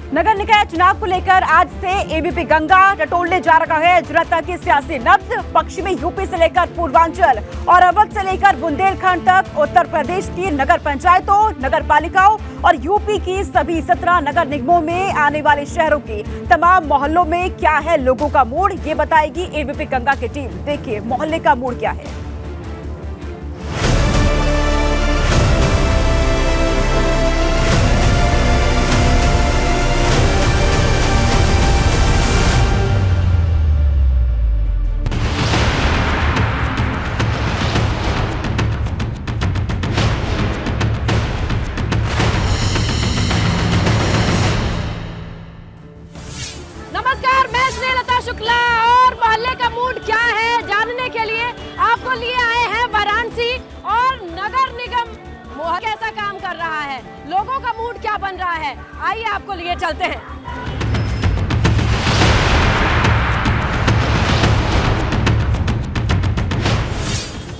नगर निकाय चुनाव को लेकर आज से एबीपी गंगा टटोलने जा रहा है जनता की सियासी नब्ज। पश्चिमी यूपी से लेकर पूर्वांचल और अवध से लेकर बुंदेलखंड तक उत्तर प्रदेश की नगर पंचायतों, नगर पालिकाओं और यूपी की सभी 17 नगर निगमों में आने वाले शहरों की तमाम मोहल्लों में क्या है लोगों का मूड, ये बताएगी एबीपी गंगा की टीम। देखिए मोहल्ले का मूड क्या है। नमस्कार, मैं स्नेहलता शुक्ला और मोहल्ले का मूड क्या है जानने के लिए आपको लिए आए हैं वाराणसी। और नगर निगम कैसा काम कर रहा है, लोगों का मूड क्या बन रहा है, आइए आपको लिए चलते हैं।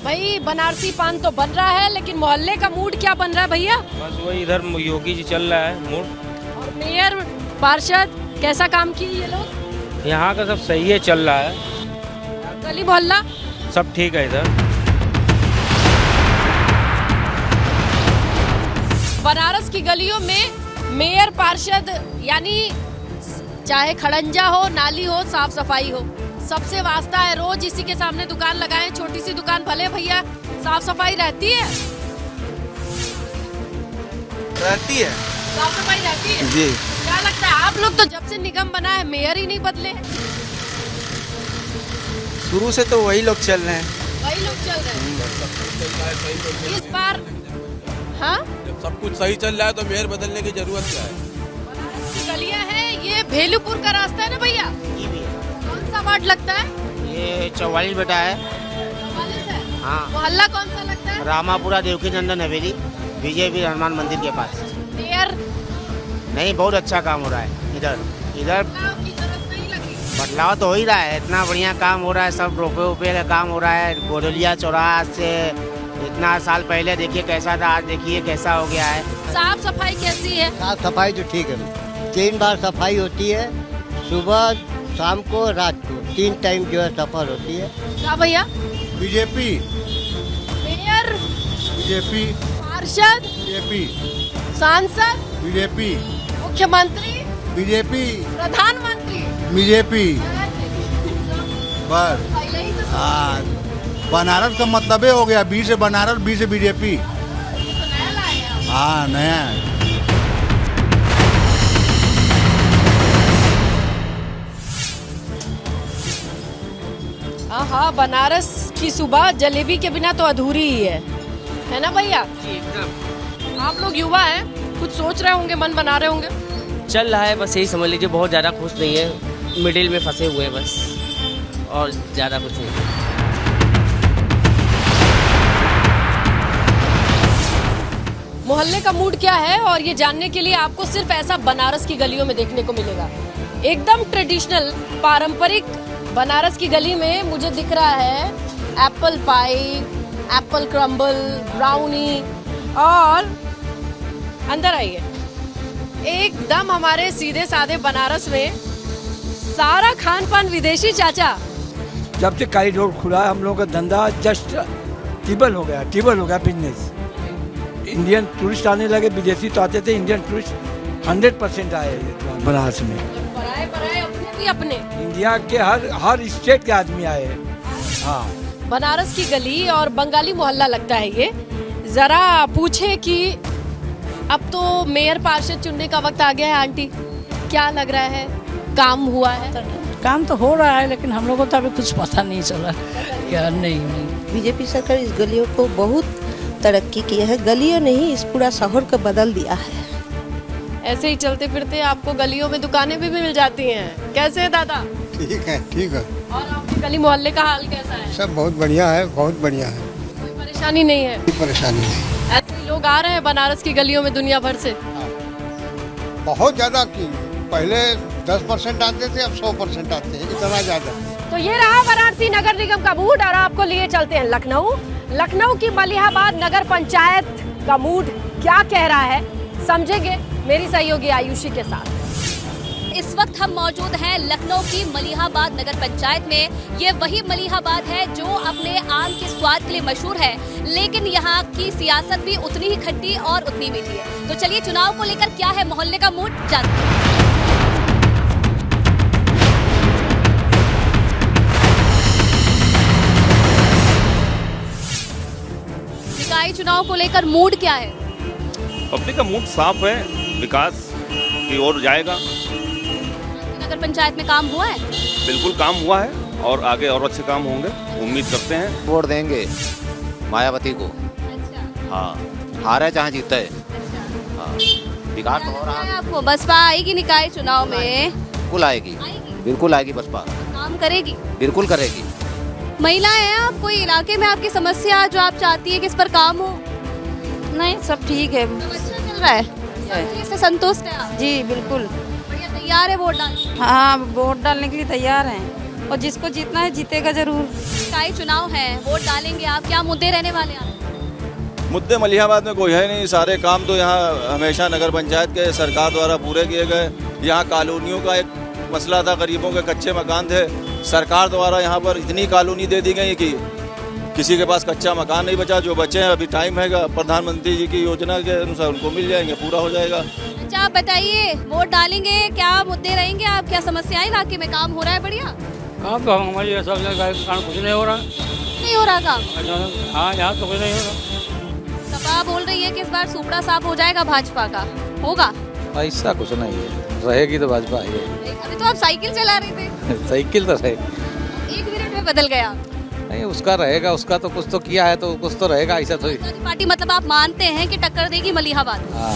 भाई बनारसी पान तो बन रहा है, लेकिन मोहल्ले का मूड क्या बन रहा है भैया? बस वही इधर योगी जी चल रहा है मूड। और मेयर पार्षद कैसा काम किए ये लोग? यहाँ का सब सही है, चल रहा है। गली मोहल्ला सब ठीक है इधर। बनारस की गलियों में मेयर पार्षद यानी चाहे खड़ंजा हो, नाली हो, साफ सफाई हो, सबसे वास्ता है। रोज इसी के सामने दुकान लगाएं, छोटी सी दुकान भले भैया, साफ सफाई रहती है। साफ सफाई रहती है जी। क्या लगता है आप लोग तो जब से निगम बना है मेयर ही नहीं बदले हैं। शुरू से तो वही लोग चल रहे हैं। वही लोग चल रहे हैं इस बार। हाँ, जब सब कुछ सही चल रहा है तो मेयर बदलने की जरूरत क्या है? बनारस की गलियां हैं, ये भेलूपुर का रास्ता है ना भैया? कौन सा वार्ड लगता है? ये 44 बेटा है। 44 है। हाँ। मोहल्ला कौन सा लगता है? रामापुरा देवकी नंदन हवेली, बीजेपी हनुमान मंदिर के पास। मेयर नहीं, बहुत अच्छा काम हो रहा है इधर। बदलाव की जरूरत नहीं लगी। बदलाव तो हो ही रहा है, इतना बढ़िया काम हो रहा है, सब रोपे वोपे का काम हो रहा है। गोडलिया चौराहा से इतना साल पहले देखिए कैसा था, आज देखिए कैसा हो गया है। साफ सफाई कैसी है? साफ सफाई तो ठीक है, 3 बार सफाई होती है, सुबह, शाम को, रात को, 3 टाइम जो है सफर होती है। क्या भैया? बीजेपी मेयर, बीजेपी पार्षद, बीजेपी सांसद, बीजेपी मुख्यमंत्री, बीजेपी प्रधानमंत्री, बीजेपी बस। पहले ही से हाँ, बनारस का मतलब हो गया, बी से बनारस, बी से बीजेपी। तो नया लाए हैं आप। हाँ, नया है। हाँ, बनारस की सुबह जलेबी के बिना तो अधूरी ही है ना भैया? आप लोग युवा हैं, कुछ सोच रहे होंगे, मन बना रहे होंगे। चल रहा है, बस यही समझ लीजिए। बहुत ज़्यादा खुश नहीं है, मिडिल में फंसे हुए हैं बस, और ज़्यादा कुछ नहीं। मोहल्ले का मूड क्या है और ये जानने के लिए आपको सिर्फ ऐसा बनारस की गलियों में देखने को मिलेगा। एकदम ट्रेडिशनल पारंपरिक बनारस की गली में मुझे दिख रहा है apple pie, Apple crumble, brownie. और अंदर आइए, एकदम हमारे सीधे साधे बनारस में सारा खान पान विदेशी। चाचा, जब से कॉरिडोर खुला है हम लोगों का धंधा जस्ट टिबल हो गया बिजनेस। इंडियन टूरिस्ट आने लगे, विदेशी तो आते थे, इंडियन टूरिस्ट 100% आए बनारस में। पराए अपने भी अपने इंडिया के हर स्टेट के आदमी आए। हाँ, बनारस की गली और बंगाली मोहल्ला लगता है ये। जरा पूछे कि अब तो मेयर पार्षद चुनने का वक्त आ गया है। आंटी, क्या लग रहा है, काम हुआ है? काम तो हो रहा है, लेकिन हम लोगों को तो अभी कुछ पता नहीं चला क्या। नहीं, बीजेपी सरकार इस गलियों को बहुत तरक्की की है, गलियों नहीं इस पूरा शहर को बदल दिया है। ऐसे ही चलते फिरते आपको गलियों में दुकानें भी मिल जाती हैं। कैसे है दादा? ठीक है, ठीक है। और आपके गली मोहल्ले का हाल कैसा है? सब बहुत बढ़िया है, बहुत बढ़िया है। कोई परेशानी नहीं है? कोई परेशानी नहीं। ऐसे ही लोग आ रहे हैं बनारस की गलियों में दुनिया भर से। बहुत ज़्यादा की, पहले 10% आते थे, अब 100% आते हैं, इतना ज़्यादा। तो ये रहा वाराणसी नगर निगम का मूड। और आपको लिए चलते हैं लखनऊ की मलिहाबाद नगर पंचायत का मूड क्या कह रहा है, समझेंगे मेरी सहयोगी आयुषी के साथ। इस वक्त हम मौजूद हैं लखनऊ की मलिहाबाद नगर पंचायत में। ये वही मलिहाबाद है जो अपने आम के स्वाद के लिए मशहूर है, लेकिन यहाँ की सियासत भी उतनी ही खट्टी और उतनी मीठी है। तो चलिए चुनाव को लेकर क्या है मोहल्ले का मूड जानते हैं। निकाय चुनाव को लेकर मूड क्या है? पब्लिक का मूड साफ है, विकास की ओर जाएगा। नगर पंचायत में काम हुआ है? बिल्कुल काम हुआ है और आगे और अच्छे काम होंगे, उम्मीद करते हैं। वोट देंगे मायावती को। अच्छा। हाँ, हारे चाहे जीते। अच्छा। हाँ, विकास तो हो रहा है। आपको बसपा आएगी निकाय चुनाव में? बिल्कुल आएगी, बिल्कुल आएगी बसपा। काम करेगी? बिल्कुल करेगी। महिलाएं हैं आप, कोई इलाके में आपकी समस्या जो आप चाहती है कि इस पर काम हो? नहीं, सब ठीक है। सब अच्छा चल रहा है, सब चीज से संतुष्ट है आप? जी बिल्कुल। बढ़िया, तैयार है वोट डालने? हाँ, वोट डालने के लिए तैयार हैं और जिसको जीतना है जीतेगा जरूर। निकाय चुनाव है, वोट डालेंगे आप, क्या मुद्दे रहने वाले हैं? मुद्दे मलिहाबाद में कोई है नहीं, सारे काम तो यहाँ हमेशा नगर पंचायत के सरकार द्वारा पूरे किए गए। यहाँ कॉलोनियों का एक मसला था, गरीबों के कच्चे मकान थे, सरकार द्वारा यहाँ पर इतनी कॉलोनी दे दी गई कि किसी के पास कच्चा मकान नहीं बचा। जो बचे हैं अभी टाइम है, प्रधानमंत्री जी की योजना के अनुसार उनको मिल जाएंगे, पूरा हो जाएगा। अच्छा, आप बताइए, वोट डालेंगे, क्या मुद्दे रहेंगे आप, क्या समस्याएं इलाके में? काम हो रहा है बढ़िया? काम तो हमारी सब जगह कुछ नहीं हो रहा। नहीं हो रहा काम? हाँ, यहाँ तो कुछ नहीं हो रहा। सपा बोल रही है कि इस बार सुपड़ा साफ हो जाएगा भाजपा का, होगा? ऐसा कुछ नहीं है, रहेगी तो भाजपा ही है। अभी तो आप साइकिल चला रहे थे। साइकिल तो रहे, 1 मिनट में बदल गया। नहीं उसका रहेगा, उसका तो कुछ तो किया है तो कुछ तो रहेगा, ऐसा थोड़ी। पार्टी मतलब आप मानते हैं कि टक्कर देगी मलिहाबाद? हाँ।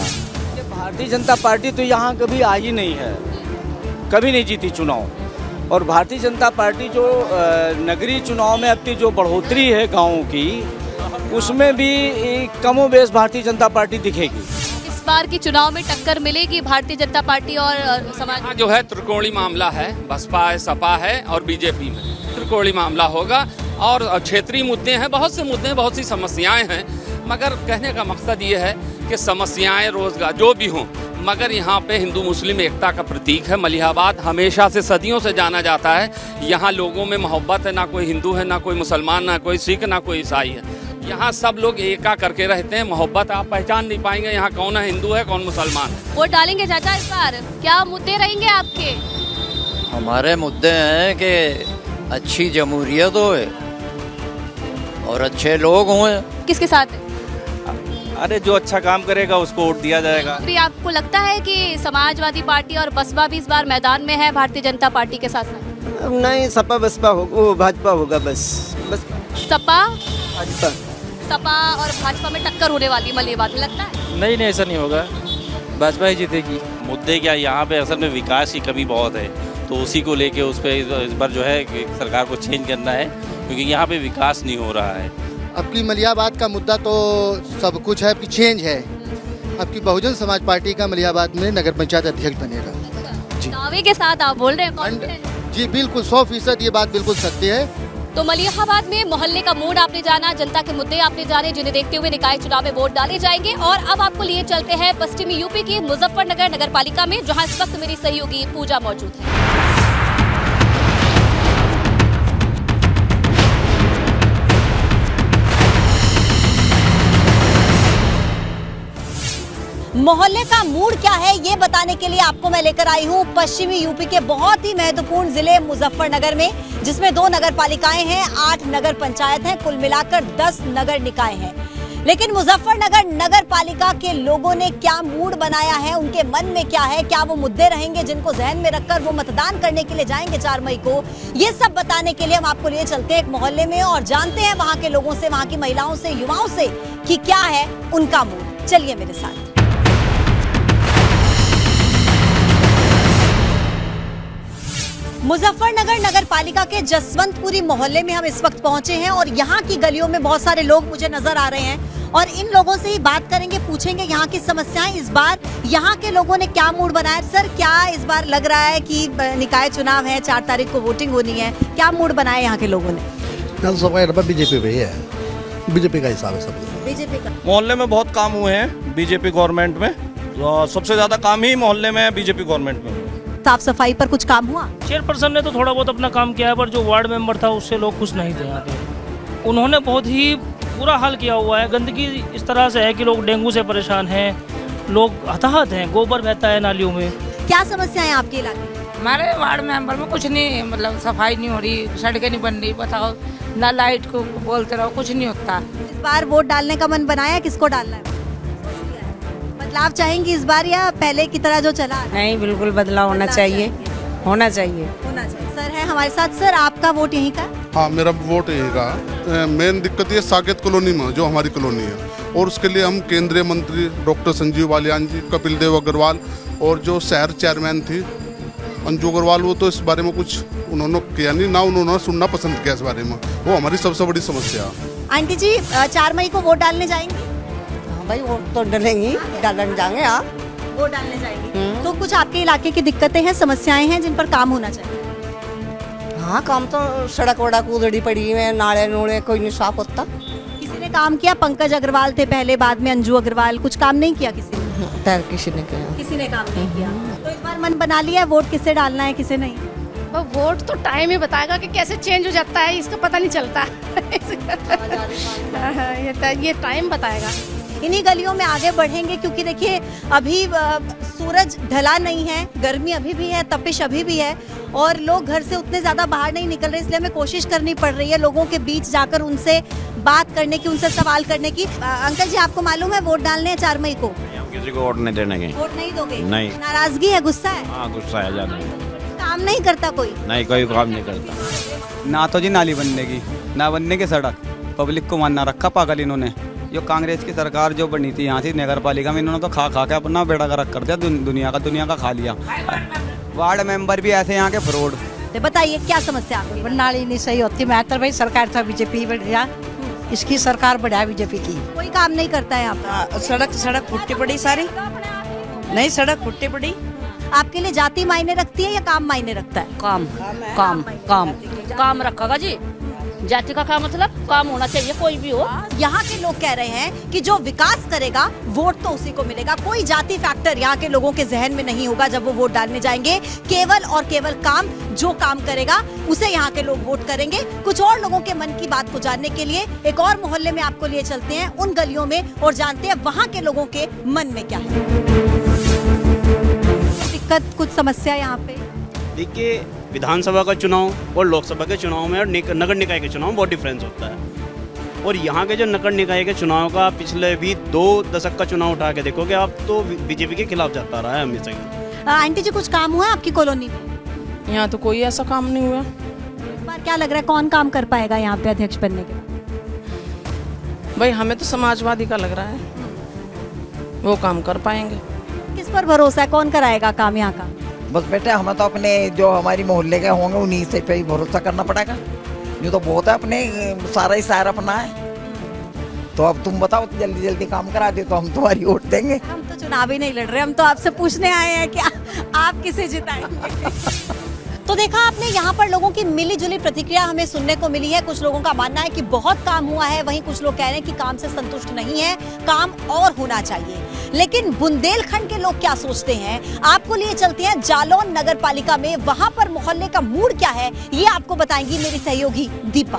भारतीय जनता पार्टी तो यहाँ कभी आई नहीं है, कभी नहीं जीती चुनाव। और भारतीय जनता पार्टी जो नगरीय चुनाव में अपनी जो बढ़ोतरी है गाँवों की, उसमें भी कमोबेश भारतीय जनता पार्टी दिखेगी। इस बार की चुनाव में टक्कर मिलेगी भारतीय जनता पार्टी और समाज? जो है त्रिकोणी मामला है, बसपा है, सपा है और बीजेपी में त्रिकोणी मामला होगा। और क्षेत्रीय मुद्दे हैं, बहुत से मुद्दे हैं, बहुत सी समस्याएं हैं, मगर कहने का मकसद ये है कि समस्याएं, रोजगार जो भी हों, मगर यहाँ पे हिंदू मुस्लिम एकता का प्रतीक है। मलिहाबाद हमेशा से सदियों से जाना जाता है, यहाँ लोगों में मोहब्बत है, ना कोई हिंदू है, ना कोई मुसलमान, ना कोई सिख, ना कोई ईसाई है। यहाँ सब लोग एका करके रहते हैं, मोहब्बत आप पहचान नहीं पाएंगे यहाँ कौन है हिंदू है, कौन मुसलमान है। वोट डालेंगे चाचा इस बार, क्या मुद्दे रहेंगे आपके? हमारे मुद्दे हैं कि अच्छी जमहूरियत होए और अच्छे लोग हों। किसके साथ है? अरे जो अच्छा काम करेगा उसको वोट दिया जाएगा। अभी आपको लगता है कि समाजवादी पार्टी और बसपा भी इस बार मैदान में है भारतीय जनता पार्टी के साथ साथ? नहीं, सपा बसपा होगा, वो भाजपा होगा। बस सपा भाजपा, सपा और भाजपा में टक्कर होने वाली मलिहाबाद में, लगता है? नहीं, ऐसा नहीं होगा, भाजपा ही जीतेगी। मुद्दे क्या, यहाँ पे असल में विकास की कमी बहुत है, तो उसी को लेके उस पर इस बार जो है कि सरकार को चेंज करना है, क्योंकि यहाँ पे विकास नहीं हो रहा है। अब की मलिहाबाद का मुद्दा तो सब कुछ है, चेंज है। अब की बहुजन समाज पार्टी का मलिहाबाद में नगर पंचायत अध्यक्ष बनेगा। दावे के साथ आप बोल रहे हैं, कॉन्फिडेंट? जी बिल्कुल, 100% ये बात बिल्कुल सत्य है। तो मलिहाबाद में मोहल्ले का मूड आपने जाना, जनता के मुद्दे आपने जाने, जिन्हें देखते हुए निकाय चुनाव में वोट डाले जाएंगे। और अब आपको लिए चलते हैं पश्चिमी यूपी की मुजफ्फरनगर नगर पालिका में, जहां इस वक्त मेरी सहयोगी पूजा मौजूद है। मोहल्ले का मूड क्या है ये बताने के लिए आपको मैं लेकर आई हूँ पश्चिमी यूपी के बहुत ही महत्वपूर्ण जिले मुजफ्फरनगर में, जिसमें 2 नगर पालिकाएं हैं, 8 नगर पंचायत हैं, कुल मिलाकर 10 नगर निकाय हैं। लेकिन मुजफ्फरनगर नगर पालिका के लोगों ने क्या मूड बनाया है, उनके मन में क्या है, क्या वो मुद्दे रहेंगे जिनको जहन में रखकर वो मतदान करने के लिए जाएंगे 4 मई को, ये सब बताने के लिए हम आपको लिए चलते हैं एक मोहल्ले में और जानते हैं वहां के लोगों से, वहां की महिलाओं से, युवाओं से कि क्या है उनका मूड। चलिए मेरे साथ। मुजफ्फरनगर नगर पालिका के जसवंतपुरी मोहल्ले में हम इस वक्त पहुंचे हैं और यहाँ की गलियों में बहुत सारे लोग मुझे नजर आ रहे हैं और इन लोगों से ही बात करेंगे, पूछेंगे यहाँ की समस्याएं, इस बार यहाँ के लोगों ने क्या मूड बनाया। सर, क्या इस बार लग रहा है कि निकाय चुनाव है, 4 तारीख को वोटिंग होनी है, क्या मूड बनाया यहाँ के लोगों ने? बीजेपी पे है, बीजेपी का हिसाब है सब। बीजेपी का मोहल्ले में बहुत काम हुए हैं बीजेपी गवर्नमेंट में, सबसे ज्यादा काम ही मोहल्ले में बीजेपी गवर्नमेंट में हुए। साफ सफाई पर कुछ काम हुआ? चेयरपर्सन ने तो थोड़ा बहुत अपना काम किया है, पर जो वार्ड मेंबर था उससे लोग खुश नहीं थे यहाँ के। उन्होंने बहुत ही बुरा हाल किया हुआ है। गंदगी इस तरह से है कि लोग डेंगू से परेशान हैं, लोग हताहत हैं, गोबर बहता है नालियों में। क्या समस्या है आपके इलाके में? हमारे वार्ड मेंबर में कुछ नहीं, मतलब सफाई नहीं हो रही, सड़कें नहीं बन रही, बताओ ना, लाइट को बोलते रहो, कुछ नहीं होता। इस बार वोट डालने का मन बनाया, किसको डालना है? बदलाव चाहेंगी इस बार या पहले की तरह जो चला? नहीं, बिल्कुल बदलाव होना चाहिए, होना चाहिए। सर है हमारे साथ। सर आपका वोट यहीं का? हाँ, मेरा वोट यहीं का। मेन दिक्कत ये साकेत कॉलोनी में, जो हमारी कॉलोनी है, और उसके लिए हम केंद्रीय मंत्री डॉक्टर संजीव बालियान जी, कपिल देव अग्रवाल और जो शहर चेयरमैन थी अंजू अग्रवाल, वो तो इस बारे में कुछ उन्होंने किया नहीं, ना उन्होंने सुनना पसंद किया इस बारे में। वो हमारी सबसे बड़ी समस्या है। आंटी जी 4 मई को वोट डालने जाएंगी? हाँ भाई, वोट तो डालेंगी, डालने जाएंगे। आप वोट डालने जाएंगी तो कुछ आपके इलाके की दिक्कतें हैं, समस्याएं हैं जिन पर काम होना चाहिए? हाँ, काम तो सड़क वड़क उधड़ी पड़ी है, नाले नूले कोई नहीं साफ होता। किसी ने काम किया? पंकज अग्रवाल थे पहले, बाद में अंजू अग्रवाल, कुछ काम नहीं किया किसी ने? किसी ने किया, किसी ने काम नहीं किया। तो इस बार मन बना लिया वोट किसे डालना है, किसे नहीं? वोट तो टाइम ही बताएगा कि कैसे चेंज हो जाता है, इसका पता नहीं चलता। ये टाइम बताएगा। इन्हीं गलियों में आगे बढ़ेंगे क्योंकि देखिए अभी सूरज ढला नहीं है, गर्मी अभी भी है, तपिश अभी भी है और लोग घर से उतने ज़्यादा बाहर नहीं निकल रहे, इसलिए हमें कोशिश करनी पड़ रही है लोगों के बीच जाकर उनसे बात करने की, उनसे सवाल करने की। अंकल जी, आपको मालूम है वोट डालने हैं 4 मई को? किसी को वोट नहीं देने के। वोट नहीं दोगे? नहीं। नाराजगी है, गुस्सा है? हाँ, गुस्सा है ज़्यादा। काम नहीं करता कोई? नहीं, कोई काम नहीं करता। ना तो जी नाली बनने की, ना बनने की सड़क, पब्लिक को मानना रखा पागल इन्होंने। जो कांग्रेस की सरकार जो बनी थी यहाँ से नगर पालिका में, इन्होंने तो खा खा के अपना बेड़ा गर्क कर दिया, दुनिया का खा लिया। वार्ड मेंबर भी ऐसे यहाँ के फ्रॉड। बताइए क्या समस्या आपकी? नाली नहीं सही होती। मैं तो भाई सरकार था बीजेपी बढ़िया, इसकी सरकार बढ़िया बीजेपी की। कोई काम नहीं करता है यहाँ पर? सड़क फुट्टी पड़ी सारी, नहीं सड़क फुट्टी पड़ी। आपके लिए जाति मायने रखती है या काम मायने रखता है? काम रखेगा जी। जाति का काम मतलब काम होना चाहिए, कोई भी हो। यहाँ के लोग कह रहे हैं कि जो विकास करेगा वोट तो उसी को मिलेगा। कोई जाति फैक्टर यहाँ के लोगों के जहन में नहीं होगा जब वो वोट डालने जाएंगे। केवल और केवल काम, जो काम करेगा उसे यहाँ के लोग वोट करेंगे। कुछ और लोगों के मन की बात को जानने के लिए एक और मोहल्ले में आपको लिए चलते हैं, उन गलियों में, और जानते हैं वहाँ के लोगों के मन में क्या है। दिक्कत, कुछ समस्या यहाँ पे? देखिए, विधानसभा का चुनाव और लोकसभा के चुनाव में और नगर निकाय के चुनाव में बहुत डिफरेंस होता है। और यहाँ के जो नगर निकाय के चुनाव का पिछले भी 2 दशक का चुनाव उठा के देखोगे आप, तो बीजेपी के खिलाफ जाता रहा है हमेशा ही। आंटी जी, कुछ काम हुआ आपकी कॉलोनी में? यहाँ तो कोई ऐसा काम नहीं हुआ। इस बार क्या लग रहा है, कौन काम कर पाएगा यहाँ पे अध्यक्ष बनने के बाद? भाई हमें तो समाजवादी का लग रहा है, वो काम कर पाएंगे। किस पर भरोसा है, कौन कराएगा काम यहाँ का? बस बेटे, हमें तो अपने जो हमारी मोहल्ले के होंगे उन्हीं से पे ही भरोसा करना पड़ेगा। ये तो बहुत है, अपने सारा ही सार अपना है। तो अब तुम बताओ, तो जल्दी जल्दी काम करा दे तो हम तुम्हारी वोट देंगे। हम तो चुनाव ही नहीं लड़ रहे, हम तो आपसे पूछने आए हैं कि आप किसे जिताएंगे। तो देखा आपने, यहाँ पर लोगों की मिली जुली प्रतिक्रिया हमें सुनने को मिली है। कुछ लोगों का मानना है कि बहुत काम हुआ है, वहीं कुछ लोग कह रहे हैं कि काम से संतुष्ट नहीं है, काम और होना चाहिए। लेकिन बुंदेलखंड के लोग क्या सोचते हैं, आपको लिए चलते हैं जालौन नगर पालिका में। वहां पर मोहल्ले का मूड क्या है, ये आपको बताएंगी मेरी सहयोगी दीपा।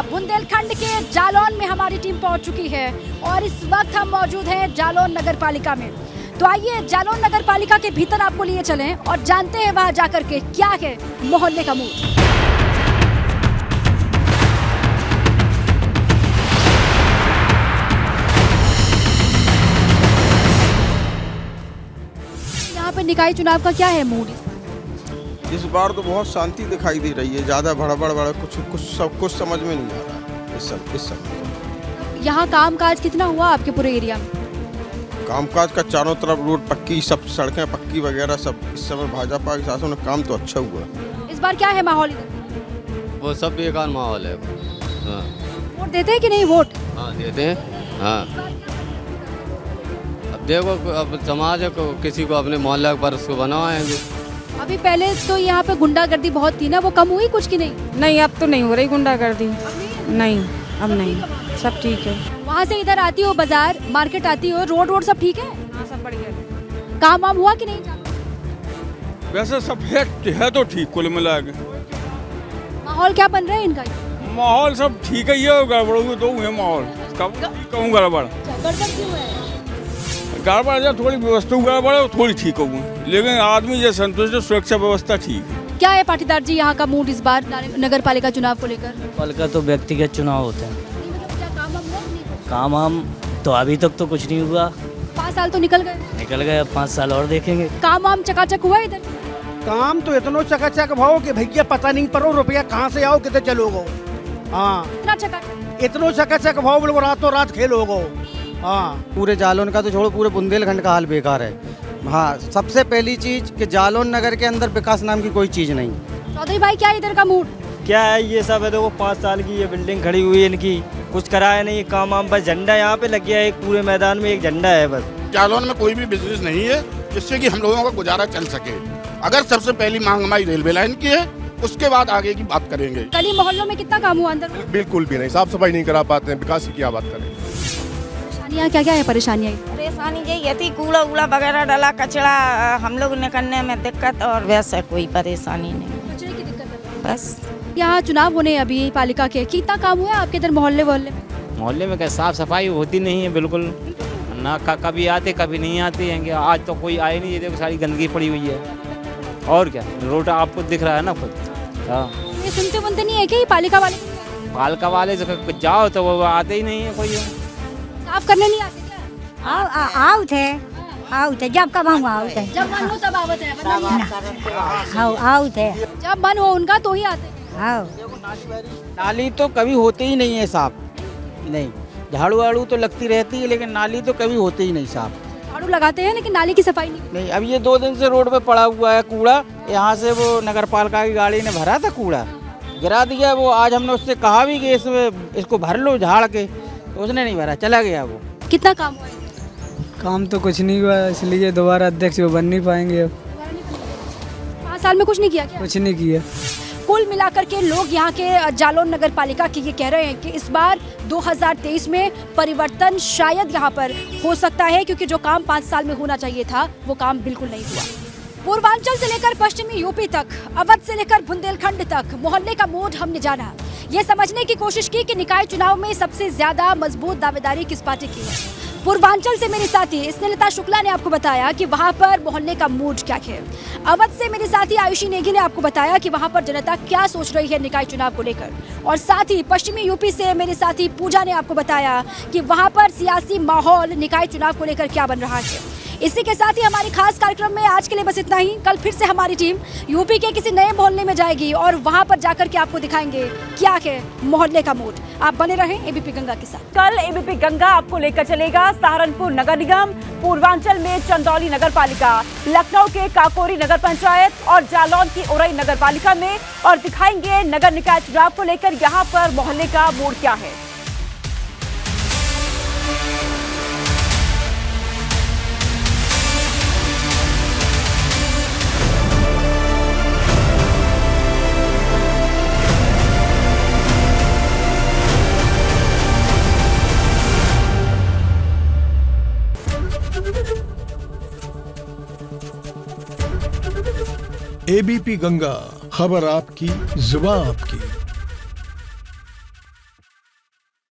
बुंदेलखंड के जालौन में हमारी टीम पहुंच चुकी है और इस वक्त हम मौजूद हैं जालौन नगर पालिका में। तो आइए जालौन नगर पालिका के भीतर आपको लिए चलें और जानते हैं वहां जाकर के क्या है मोहल्ले का मूड। यहाँ पे निकाय चुनाव का क्या है मूड? इस बार तो बहुत शांति दिखाई दे रही है, ज्यादा बड़ा कुछ समझ में नहीं आ रहा है इस समय। यहाँ कामकाज कितना हुआ आपके पूरे एरिया में? कामकाज का चारों तरफ रोड पक्की, सब सड़कें पक्की वगैरह सब। इस समय भाजपा के शासन में काम तो अच्छा हुआ। इस बार क्या है माहौल? वो सब बेकार माहौल है। हाँ। वोट देते हैं कि नहीं? वोट हाँ देते हैं। हाँ, अब देखो, अब समाज को किसी को अपने मोहल्ले पर उसको बनवाएंगे। अभी पहले तो यहाँ पे गुंडागर्दी बहुत थी ना, वो कम हुई कुछ की नहीं? नहीं, अब तो नहीं हो रही गुंडागर्दी। नहीं, अब नहीं, सब ठीक है। वहाँ से इधर आती हो, बाजार मार्केट आती हो, रोड सब ठीक है? हाँ, सब बढ़िया है। काम वाम हुआ कि नहीं? वैसे सब है तो ठीक कुल मिला के। माहौल क्या बन रहा है इनका? माहौल सब ठीक ही है, गड़बड़ हुए तो हुए माहौल, कब कहूँ गड़बड़। गड़बड़ क्यों है? गड़बड़ जब थोड़ी व्यवस्था गड़बड़ है थोड़ी ठीक हुई, लेकिन आदमी जो संतुष्ट है, सुरक्षा व्यवस्था ठीक है। क्या है पाटीदार जी यहाँ का मूड इस बार नगर पालिका चुनाव को लेकर? कल का तो व्यक्तिगत चुनाव होते हैं। काम हम तो अभी तक तो कुछ नहीं हुआ। 5 साल तो निकल गए, अब 5 साल और देखेंगे। काम वाम चकाचक हुआ इधर? काम तो इतना चकाचक भाव कि भैया पता नहीं पड़ो रुपया कहाँ से आओ कितने चलोगो। हाँ इतना चकाचक भाव बोलो रातों रात खेलोगो। हाँ पूरे जालौन का तो छोड़ो, पूरे बुंदेलखंड का हाल बेकार है। हाँ सबसे पहली चीज कि जालौन नगर के अंदर विकास नाम की कोई चीज नहीं। चौधरी भाई क्या इधर का मूड क्या है? ये सब है, देखो 5 साल की ये बिल्डिंग खड़ी हुई है, इनकी कुछ कराया नहीं काम वाम, बस झंडा यहाँ पे लग गया है, एक पूरे मैदान में एक झंडा है बस। जालौन में कोई भी बिजनेस नहीं है जिससे कि हम लोगों का गुजारा चल सके। अगर सबसे पहली मांग हमारी रेलवे लाइन की है, उसके बाद आगे की बात करेंगे। गली मोहल्लों में कितना काम हुआ अंदर? बिल्कुल भी नहीं, साफ सफाई नहीं करा पाते हैं, विकास की क्या बात करें। परेशानियाँ क्या क्या है? परेशानी यही थी, कूड़ा उड़ा वगैरह डाला, कचरा हम लोग निकलने में दिक्कत, और वैसे कोई परेशानी नहीं। कचरे की दिक्कत बस। यहाँ चुनाव होने अभी पालिका के, कितना काम हुआ आपके इधर मोहल्ले में? मोहल्ले में क्या साफ सफाई होती नहीं है बिल्कुल ना, कभी आते कभी नहीं आते हैं। आज तो कोई आए नहीं, ये देखो सारी गंदगी पड़ी हुई है। और क्या, रोड आपको दिख रहा है ना खुद। हाँ ये सुनते बनते नहीं है कि पालिका वाले? पालिका वाले से जाओ तो वो आते ही नहीं है कोई। साफ करने नहीं आते क्या? आओ थे जब कब हम आओ थे, जब मन हो तब आवत है। आओ थे जब मन हो उनका तो ही आते। नाली तो कभी होते ही नहीं है साफ, नहीं झाड़ू वाड़ू तो लगती रहती है, लेकिन नाली तो कभी होते ही नहीं साफ। झाड़ू लगाते हैं लेकिन नाली की सफाई नहीं। अब ये 2 दिन से रोड पे पड़ा हुआ है कूड़ा, यहाँ से वो नगर पालिका की गाड़ी ने भरा था कूड़ा, गिरा दिया वो। आज हमने उससे कहा भी कि इसको भर लो झाड़ के, तो उसने नहीं भरा, चला गया वो। कितना काम हुआ? काम तो कुछ नहीं हुआ, इसलिए दोबारा अध्यक्ष वो बन नहीं पाएंगे अब। 5 साल में कुछ नहीं किया क्या? कुछ नहीं किया। कुल मिलाकर के लोग यहाँ के जालौन नगर पालिका के ये कह रहे हैं कि इस बार 2023 में परिवर्तन शायद यहाँ पर हो सकता है, क्योंकि जो काम 5 साल में होना चाहिए था वो काम बिल्कुल नहीं हुआ। पूर्वांचल से लेकर पश्चिमी यूपी तक, अवध से लेकर बुंदेलखंड तक मोहल्ले का मोड हमने जाना, ये समझने की कोशिश की कि निकाय चुनाव में सबसे ज्यादा मजबूत दावेदारी किस पार्टी की है। पूर्वांचल से मेरे साथी स्नेहलता शुक्ला ने आपको बताया कि वहां पर मोहल्ले का मूड क्या है। अवध से मेरे साथी आयुषी नेगी ने आपको बताया कि वहां पर जनता क्या सोच रही है निकाय चुनाव को लेकर, और साथ ही पश्चिमी यूपी से मेरे साथी पूजा ने आपको बताया कि वहां पर सियासी माहौल निकाय चुनाव को लेकर क्या बन रहा है। इसी के साथ ही हमारी खास कार्यक्रम में आज के लिए बस इतना ही। कल फिर से हमारी टीम यूपी के किसी नए मोहल्ले में जाएगी और वहां पर जाकर के आपको दिखाएंगे क्या है मोहल्ले का मूड। आप बने रहें एबीपी गंगा के साथ। कल एबीपी गंगा आपको लेकर चलेगा सहारनपुर नगर निगम, पूर्वांचल में चंदौली नगर पालिका, लखनऊ के काकोरी नगर पंचायत और जालौन की उरई नगर पालिका में, और दिखाएंगे नगर निकाय चुनाव को लेकर यहाँ पर मोहल्ले का मूड क्या है। एबीपी गंगा, खबर आपकी, जुबान आपकी।